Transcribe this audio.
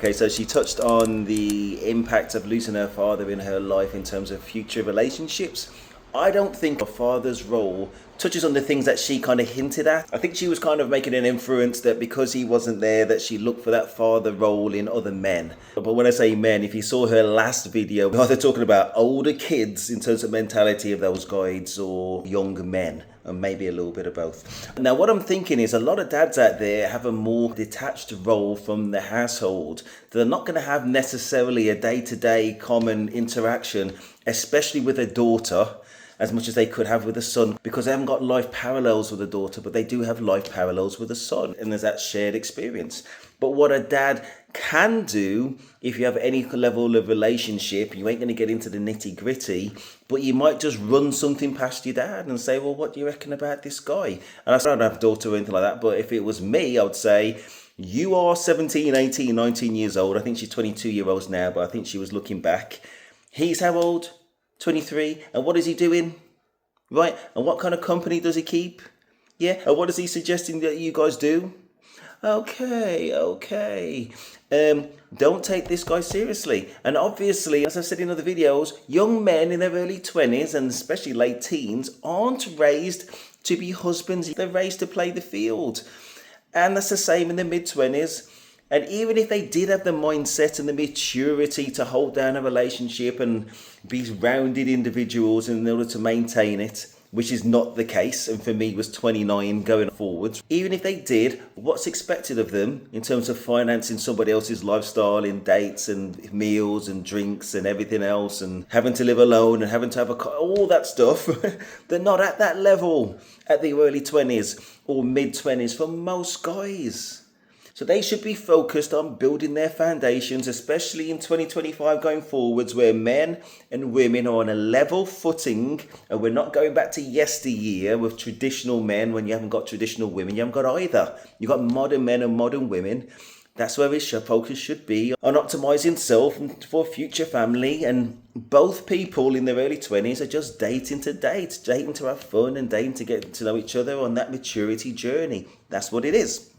Okay, so she touched on the impact of losing her father in her life in terms of future relationships. I don't think her father's role touches on the things that she kind of hinted at. I think she was kind of making an inference that because he wasn't there, that she looked for that father role in other men. But when I say men, if you saw her last video, they're talking about older kids in terms of mentality of those guides or young men, and maybe a little bit of both. Now, what I'm thinking is a lot of dads out there have a more detached role from the household. They're not going to have necessarily a day-to-day common interaction, especially with a daughter, as much as they could have with a son, because they haven't got life parallels with a daughter, but they do have life parallels with a son, and there's that shared experience. But what a dad can do, if you have any level of relationship, you ain't going to get into the nitty gritty, but you might just run something past your dad and say, well, what do you reckon about this guy? And I don't have a daughter or anything like that, but if it was me, I would say, you are 17, 18, 19 years old. I think she's 22 years old now, but I think she was looking back. He's how old? 23. And what is he doing? Right? And what kind of company does he keep? Yeah. And what is he suggesting that you guys do? Okay. Don't take this guy seriously. And obviously, as I've said in other videos, young men in their early 20s and especially late teens aren't raised to be husbands. They're raised to play the field. And that's the same in the mid-20s. And even if they did have the mindset and the maturity to hold down a relationship and be rounded individuals in order to maintain it, which is not the case, and for me was 29 going forwards. Even if they did, what's expected of them in terms of financing somebody else's lifestyle in dates and meals and drinks and everything else, and having to live alone and having to have all that stuff, they're not at that level at the early 20s or mid 20s for most guys. So they should be focused on building their foundations, especially in 2025 going forwards, where men and women are on a level footing, and we're not going back to yesteryear with traditional men when you haven't got traditional women. You haven't got either. You've got modern men and modern women. That's where his focus should be, on optimizing self for future family. And both people in their early 20s are just dating to date, dating to have fun and dating to get to know each other on that maturity journey. That's what it is.